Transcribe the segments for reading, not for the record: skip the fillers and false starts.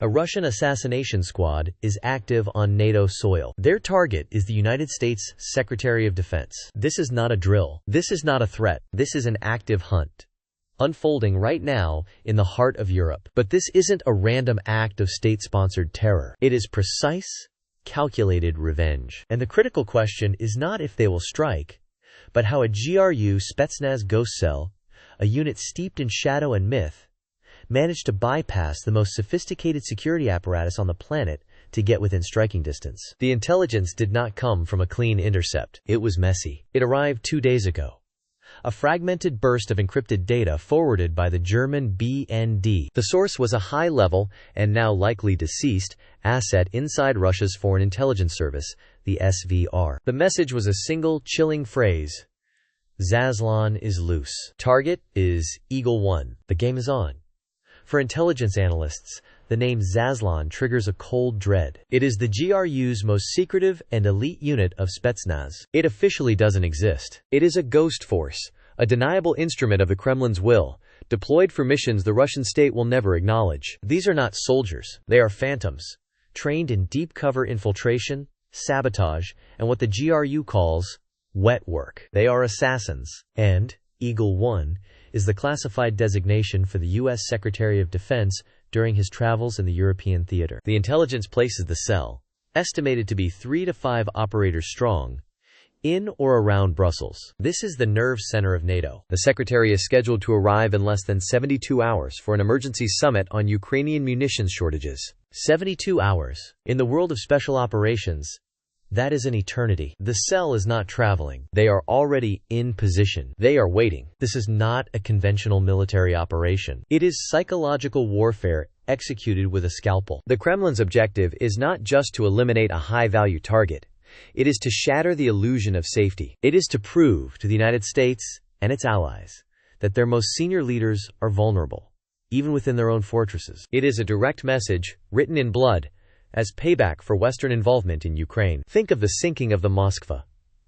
A Russian assassination squad is active on NATO soil. Their target is the United States Secretary of Defense. This is not a drill. This is not a threat. This is an active hunt, unfolding right now in the heart of Europe. But this isn't a random act of state-sponsored terror. It is precise, calculated revenge. And the critical question is not if they will strike, but how a GRU Spetsnaz ghost cell, a unit steeped in shadow and myth, managed to bypass the most sophisticated security apparatus on the planet to get within striking distance. The intelligence did not come from a clean intercept. It was messy. It arrived 2 days ago. A fragmented burst of encrypted data forwarded by the German BND. The source was a high-level, and now likely deceased, asset inside Russia's Foreign Intelligence Service, the SVR. The message was a single, chilling phrase. Zaslan is loose. Target is Eagle 1. The game is on. For intelligence analysts, the name Zaslan triggers a cold dread. It is the GRU's most secretive and elite unit of Spetsnaz. It officially doesn't exist. It is a ghost force, a deniable instrument of the Kremlin's will, deployed for missions the Russian state will never acknowledge. These are not soldiers. They are phantoms, trained in deep cover infiltration, sabotage, and what the GRU calls wet work. They are assassins. And Eagle 1 is the classified designation for the U.S. Secretary of Defense during his travels in the European theater. The intelligence places the cell, estimated to be 3 to 5 operators strong, in or around Brussels. This is the nerve center of NATO. The Secretary is scheduled to arrive in less than 72 hours for an emergency summit on Ukrainian munitions shortages. 72 hours. In the world of special operations, that is an eternity. The cell is not traveling. They are already in position. They are waiting. This is not a conventional military operation. It is psychological warfare executed with a scalpel. The Kremlin's objective is not just to eliminate a high-value target. It is to shatter the illusion of safety. It is to prove to the United States and its allies that their most senior leaders are vulnerable, even within their own fortresses. It is a direct message, written in blood, as payback for Western involvement in Ukraine. Think of the sinking of the Moskva,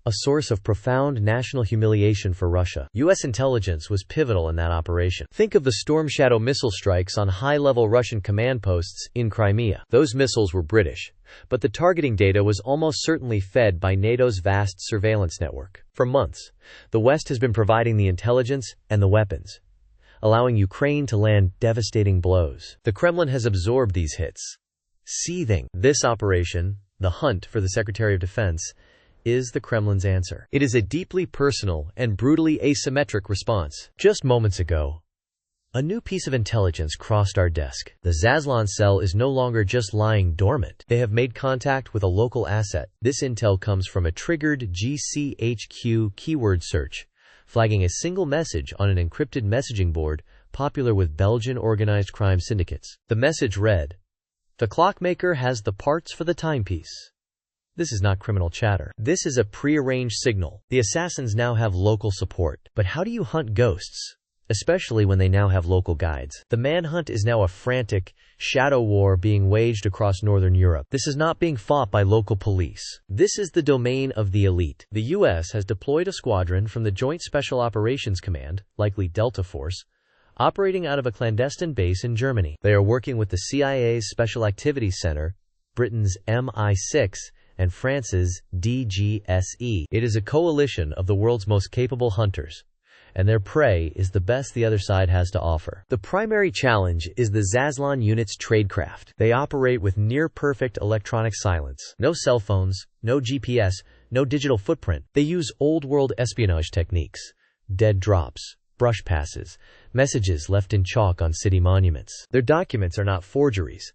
a source of profound national humiliation for Russia. U.S. intelligence was pivotal in that operation. Think of the Storm Shadow missile strikes on high-level Russian command posts in Crimea. Those missiles were British, but the targeting data was almost certainly fed by NATO's vast surveillance network. For months, the West has been providing the intelligence and the weapons, allowing Ukraine to land devastating blows. The Kremlin has absorbed these hits, seething. This operation, the hunt for the Secretary of Defense, is the Kremlin's answer. It is a deeply personal and brutally asymmetric response. Just moments ago, a new piece of intelligence crossed our desk. The Zaslan cell is no longer just lying dormant. They have made contact with a local asset. This intel comes from a triggered GCHQ keyword search, flagging a single message on an encrypted messaging board popular with Belgian organized crime syndicates. The message read, "The clockmaker has the parts for the timepiece." This is not criminal chatter. This is a prearranged signal. The assassins now have local support. But how do you hunt ghosts, especially when they now have local guides? The manhunt is now a frantic, shadow war being waged across northern Europe. This is not being fought by local police. This is the domain of the elite. The U.S. has deployed a squadron from the Joint Special Operations Command, likely Delta Force, operating out of a clandestine base in Germany. They are working with the CIA's Special Activities Center, Britain's MI6, and France's DGSE. It is a coalition of the world's most capable hunters, and their prey is the best the other side has to offer. The primary challenge is the Zaslan unit's tradecraft. They operate with near-perfect electronic silence. No cell phones, no GPS, no digital footprint. They use old-world espionage techniques, dead drops, brush passes, messages left in chalk on city monuments. Their documents are not forgeries.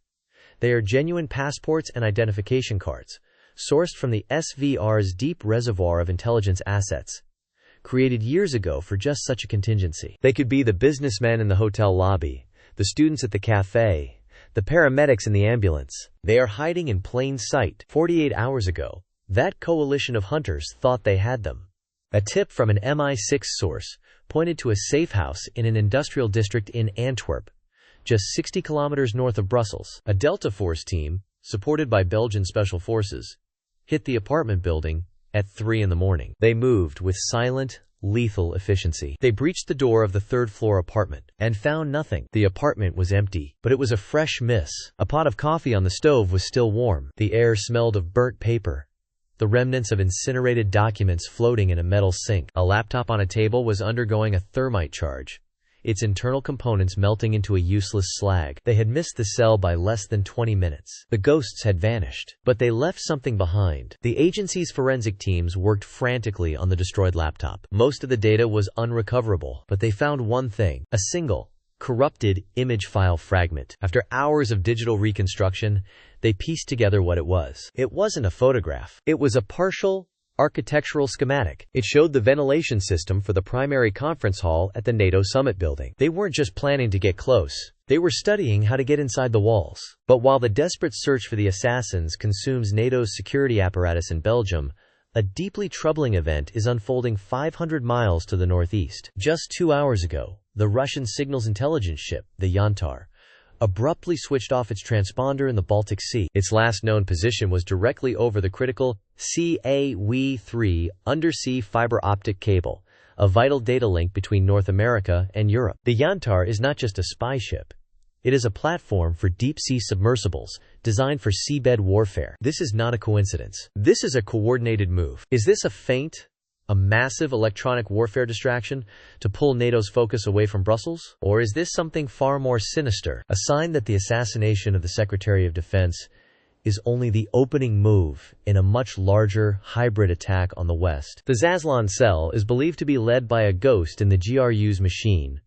They are genuine passports and identification cards, sourced from the SVR's deep reservoir of intelligence assets, created years ago for just such a contingency. They could be the businessmen in the hotel lobby, the students at the cafe, the paramedics in the ambulance. They are hiding in plain sight. 48 hours ago, that coalition of hunters thought they had them. A tip from an MI6 source pointed to a safe house in an industrial district in Antwerp, just 60 kilometers north of Brussels. A Delta Force team, supported by Belgian Special Forces, hit the apartment building at 3 in the morning. They moved with silent, lethal efficiency. They breached the door of the third-floor apartment and found nothing. The apartment was empty, but it was a fresh miss. A pot of coffee on the stove was still warm. The air smelled of burnt paper, the remnants of incinerated documents floating in a metal sink. A laptop on a table was undergoing a thermite charge, its internal components melting into a useless slag. They had missed the cell by less than 20 minutes. The ghosts had vanished, but they left something behind. The agency's forensic teams worked frantically on the destroyed laptop. Most of the data was unrecoverable, but they found one thing: a single, corrupted image file fragment. After hours of digital reconstruction, they pieced together what it was. It wasn't a photograph. It was a partial architectural schematic. It showed the ventilation system for the primary conference hall at the NATO summit building. They weren't just planning to get close. They were studying how to get inside the walls. But while the desperate search for the assassins consumes NATO's security apparatus in Belgium, a deeply troubling event is unfolding 500 miles to the northeast. Just 2 hours ago, the Russian signals intelligence ship, the Yantar, abruptly switched off its transponder in the Baltic Sea. Its last known position was directly over the critical CAW-3 undersea fiber optic cable, a vital data link between North America and Europe. The Yantar is not just a spy ship. It is a platform for deep-sea submersibles designed for seabed warfare. This is not a coincidence. This is a coordinated move. Is this a feint? A massive electronic warfare distraction to pull NATO's focus away from Brussels? Or is this something far more sinister, a sign that the assassination of the Secretary of Defense is only the opening move in a much larger hybrid attack on the West? The Zaslan cell is believed to be led by a ghost in the GRU's machine,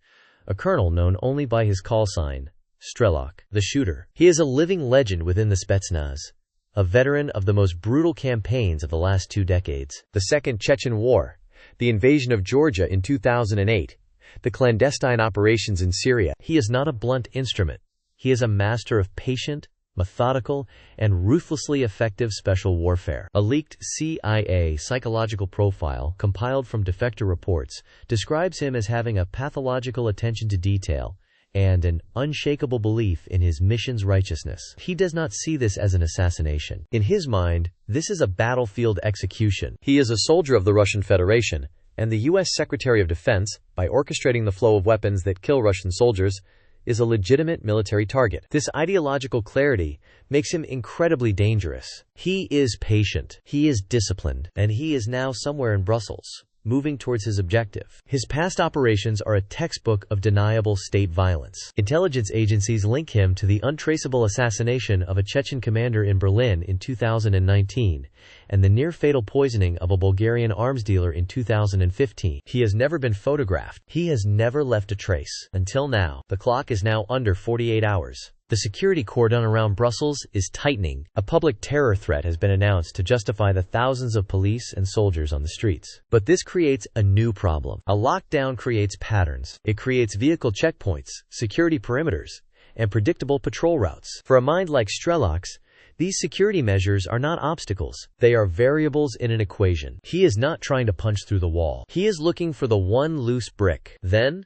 a colonel known only by his call sign, Strelok, the shooter. He is a living legend within the Spetsnaz, a veteran of the most brutal campaigns of the last 2 decades. The Second Chechen War, the invasion of Georgia in 2008, the clandestine operations in Syria. He is not a blunt instrument. He is a master of patient, methodical, and ruthlessly effective special warfare. A leaked CIA psychological profile compiled from defector reports describes him as having a pathological attention to detail and an unshakable belief in his mission's righteousness. He does not see this as an assassination. In his mind, this is a battlefield execution. He is a soldier of the Russian Federation, and the U.S. Secretary of Defense, by orchestrating the flow of weapons that kill Russian soldiers, is a legitimate military target. This ideological clarity makes him incredibly dangerous. He is patient, he is disciplined, and he is now somewhere in Brussels, moving towards his objective. His past operations are a textbook of deniable state violence. Intelligence agencies link him to the untraceable assassination of a Chechen commander in Berlin in 2019 and the near-fatal poisoning of a Bulgarian arms dealer in 2015. He has never been photographed. He has never left a trace. Until now. The clock is now under 48 hours. The security cordon around Brussels is tightening. A public terror threat has been announced to justify the thousands of police and soldiers on the streets. But this creates a new problem. A lockdown creates patterns. It creates vehicle checkpoints, security perimeters, and predictable patrol routes. For a mind like Strelok's, these security measures are not obstacles. They are variables in an equation. He is not trying to punch through the wall. He is looking for the one loose brick. Then,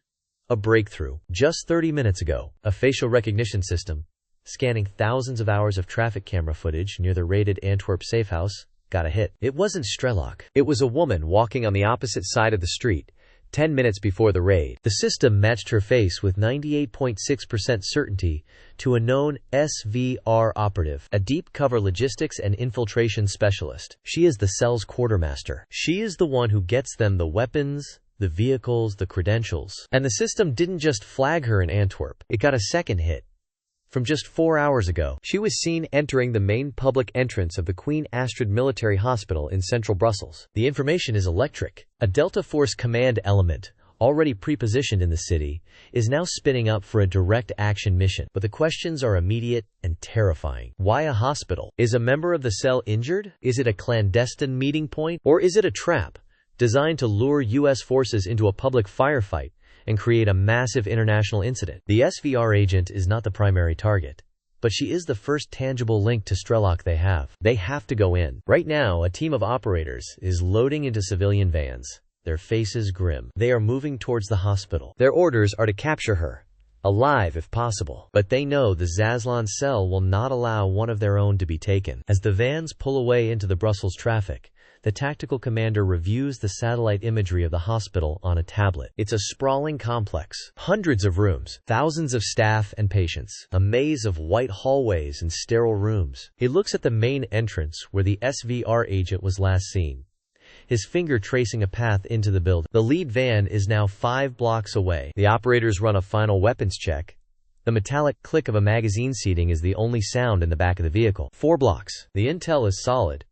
a breakthrough. Just 30 minutes ago, a facial recognition system, scanning thousands of hours of traffic camera footage near the raided Antwerp safehouse, got a hit. It wasn't Strelok. It was a woman walking on the opposite side of the street, 10 minutes before the raid. The system matched her face with 98.6% certainty to a known SVR operative, a deep cover logistics and infiltration specialist. She is the cell's quartermaster. She is the one who gets them the weapons, the vehicles, the credentials. And the system didn't just flag her in Antwerp. It got a second hit. From just 4 hours ago, she was seen entering the main public entrance of the Queen Astrid Military Hospital in central Brussels. The information is electric. A Delta Force command element, already pre-positioned in the city, is now spinning up for a direct action mission. But the questions are immediate and terrifying. Why a hospital? Is a member of the cell injured? Is it a clandestine meeting point? Or is it a trap designed to lure U.S. forces into a public firefight and create a massive international incident? The SVR agent is not the primary target, but she is the first tangible link to Strelok they have. They have to go in. Right now, a team of operators is loading into civilian vans, their faces grim. They are moving towards the hospital. Their orders are to capture her, alive if possible. But they know the Zaslan cell will not allow one of their own to be taken. As the vans pull away into the Brussels traffic, The tactical commander reviews the satellite imagery of the hospital on a tablet. It's a sprawling complex. Hundreds of rooms, thousands of staff and patients, a maze of white hallways and sterile rooms. He looks at the main entrance where the SVR agent was last seen, his finger tracing a path into the building. The lead van is now 5 blocks away. The operators run a final weapons check. The metallic click of a magazine seating is the only sound in the back of the vehicle. 4 blocks. The intel is solid,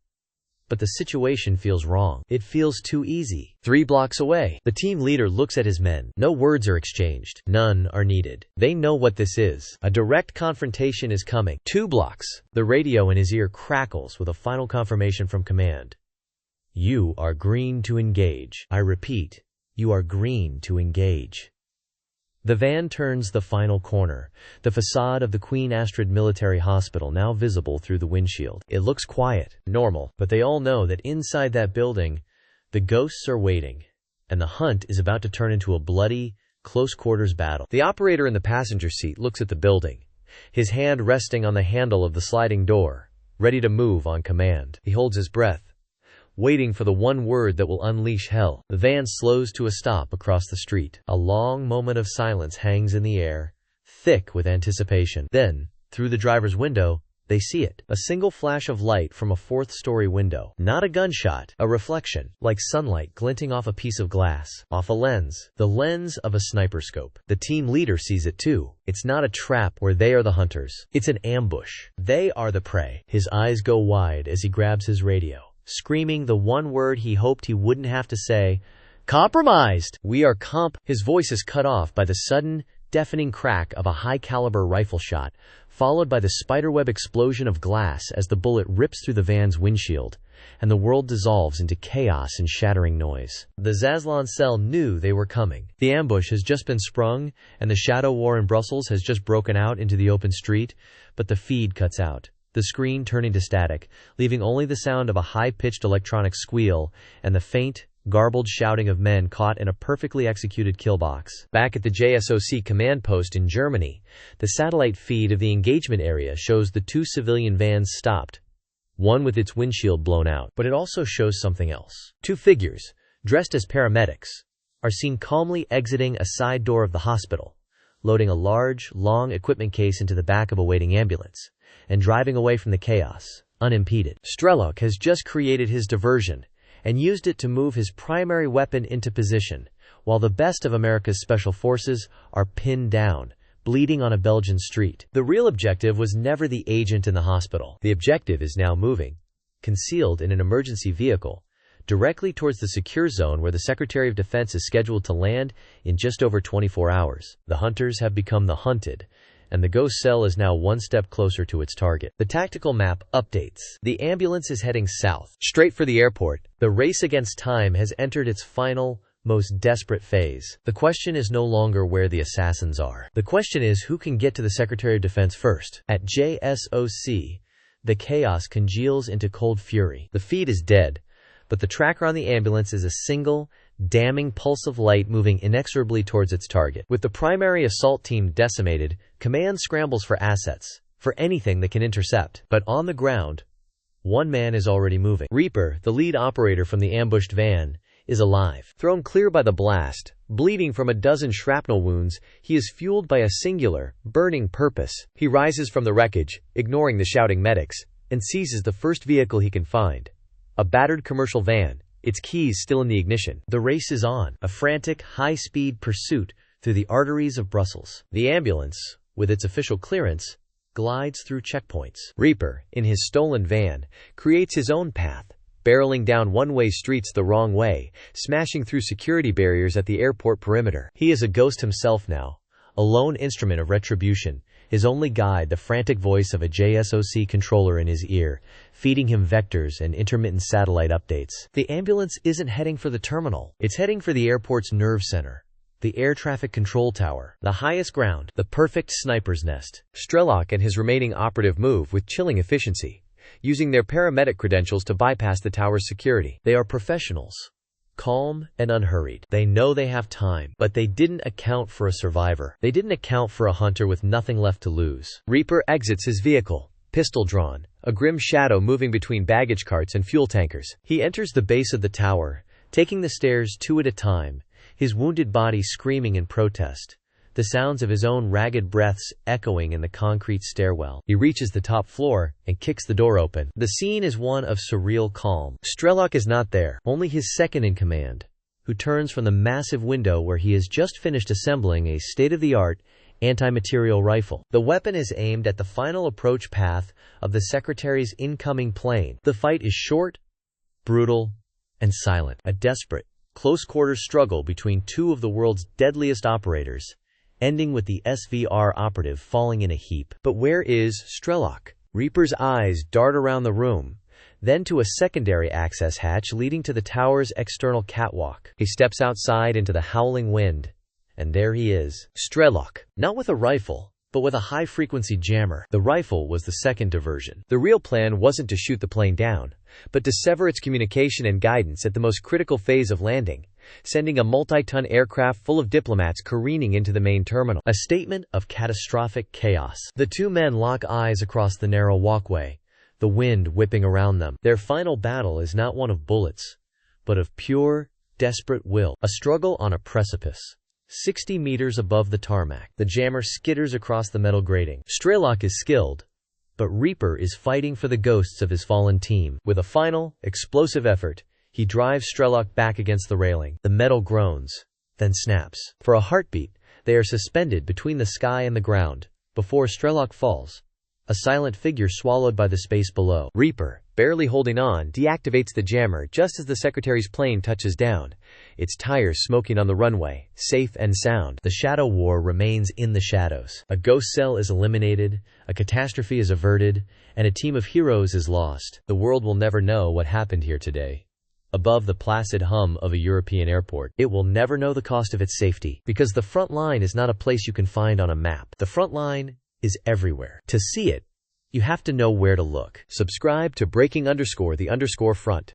but the situation feels wrong. It feels too easy. 3 blocks away. The team leader looks at his men. No words are exchanged. None are needed. They know what this is. A direct confrontation is coming. 2 blocks. The radio in his ear crackles with a final confirmation from command. You are green to engage. I repeat, you are green to engage. The van turns the final corner, the facade of the Queen Astrid Military Hospital now visible through the windshield. It looks quiet, normal, but they all know that inside that building, the ghosts are waiting, and the hunt is about to turn into a bloody, close-quarters battle. The operator in the passenger seat looks at the building, his hand resting on the handle of the sliding door, ready to move on command. He holds his breath, waiting for the one word that will unleash hell. The van slows to a stop across the street. A long moment of silence hangs in the air, thick with anticipation. Then, through the driver's window, they see it. A single flash of light from a 4th-story window. Not a gunshot, a reflection, like sunlight glinting off a piece of glass, off a lens. The lens of a sniper scope. The team leader sees it too. It's not a trap where they are the hunters. It's an ambush. They are the prey. His eyes go wide as he grabs his radio, screaming the one word he hoped he wouldn't have to say: compromised! We are His voice is cut off by the sudden, deafening crack of a high-caliber rifle shot, followed by the spiderweb explosion of glass as the bullet rips through the van's windshield, and the world dissolves into chaos and shattering noise. The Zaslav cell knew they were coming. The ambush has just been sprung, and the shadow war in Brussels has just broken out into the open street, but the feed cuts out, the screen turning to static, leaving only the sound of a high-pitched electronic squeal and the faint, garbled shouting of men caught in a perfectly executed kill box. Back at the JSOC command post in Germany, the satellite feed of the engagement area shows the 2 civilian vans stopped, one with its windshield blown out. But it also shows something else. 2 figures, dressed as paramedics, are seen calmly exiting a side door of the hospital, loading a large, long equipment case into the back of a waiting ambulance, and driving away from the chaos, unimpeded. Strelok has just created his diversion and used it to move his primary weapon into position, while the best of America's special forces are pinned down, bleeding on a Belgian street. The real objective was never the agent in the hospital. The objective is now moving, concealed in an emergency vehicle, directly towards the secure zone where the Secretary of Defense is scheduled to land in just over 24 hours. The hunters have become the hunted, and the ghost cell is now one step closer to its target. The tactical map updates. The ambulance is heading south, straight for the airport. The race against time has entered its final, most desperate phase. The question is no longer where the assassins are. The question is who can get to the Secretary of Defense first. At JSOC, the chaos congeals into cold fury. The feed is dead, but the tracker on the ambulance is a single, damning pulse of light moving inexorably towards its target. With the primary assault team decimated, command scrambles for assets, for anything that can intercept. But on the ground, one man is already moving. Reaper, the lead operator from the ambushed van, is alive. Thrown clear by the blast, bleeding from a dozen shrapnel wounds, he is fueled by a singular, burning purpose. He rises from the wreckage, ignoring the shouting medics, and seizes the first vehicle he can find. A battered commercial van, its keys still in the ignition. The race is on, a frantic, high-speed pursuit through the arteries of Brussels. The ambulance, with its official clearance, glides through checkpoints. Reaper, in his stolen van, creates his own path, barreling down one-way streets the wrong way, smashing through security barriers at the airport perimeter. He is a ghost himself now, a lone instrument of retribution, his only guide the frantic voice of a JSOC controller in his ear, feeding him vectors and intermittent satellite updates. The ambulance isn't heading for the terminal. It's heading for the airport's nerve center, the air traffic control tower, the highest ground, the perfect sniper's nest. Strelok and his remaining operative move with chilling efficiency, using their paramedic credentials to bypass the tower's security. They are professionals, calm and unhurried. They know they have time, but they didn't account for a survivor. They didn't account for a hunter with nothing left to lose. Reaper exits his vehicle, pistol drawn, a grim shadow moving between baggage carts and fuel tankers. He enters the base of the tower, taking the stairs two at a time, his wounded body screaming in protest, the sounds of his own ragged breaths echoing in the concrete stairwell. He reaches the top floor and kicks the door open. The scene is one of surreal calm. Strelok is not there, only his second in command, who turns from the massive window where he has just finished assembling a state-of-the-art anti-material rifle. The weapon is aimed at the final approach path of the Secretary's incoming plane. The fight is short, brutal, and silent. A desperate, close-quarters struggle between two of the world's deadliest operators, ending with the SVR operative falling in a heap. But where is Strelok? Reaper's eyes dart around the room, then to a secondary access hatch leading to the tower's external catwalk. He steps outside into the howling wind, and there he is. Strelok, not with a rifle, but with a high-frequency jammer. The rifle was the second diversion. The real plan wasn't to shoot the plane down, but to sever its communication and guidance at the most critical phase of landing, sending a multi-ton aircraft full of diplomats careening into the main terminal. A statement of catastrophic chaos. The two men lock eyes across the narrow walkway, the wind whipping around them. Their final battle is not one of bullets, but of pure, desperate will. A struggle on a precipice. 60 meters above the tarmac. The jammer skitters across the metal grating. Strelok is skilled, but Reaper is fighting for the ghosts of his fallen team. With a final, explosive effort, he drives Strelok back against the railing. The metal groans, then snaps. For a heartbeat, they are suspended between the sky and the ground, before Strelok falls, a silent figure swallowed by the space below. Reaper, barely holding on, deactivates the jammer just as the Secretary's plane touches down, its tires smoking on the runway, safe and sound. The Shadow War remains in the shadows. A ghost cell is eliminated, a catastrophe is averted, and a team of heroes is lost. The world will never know what happened here today. Above the placid hum of a European airport, it will never know the cost of its safety, because the front line is not a place you can find on a map. The front line is everywhere. To see it, you have to know where to look. Subscribe to breaking_the_front.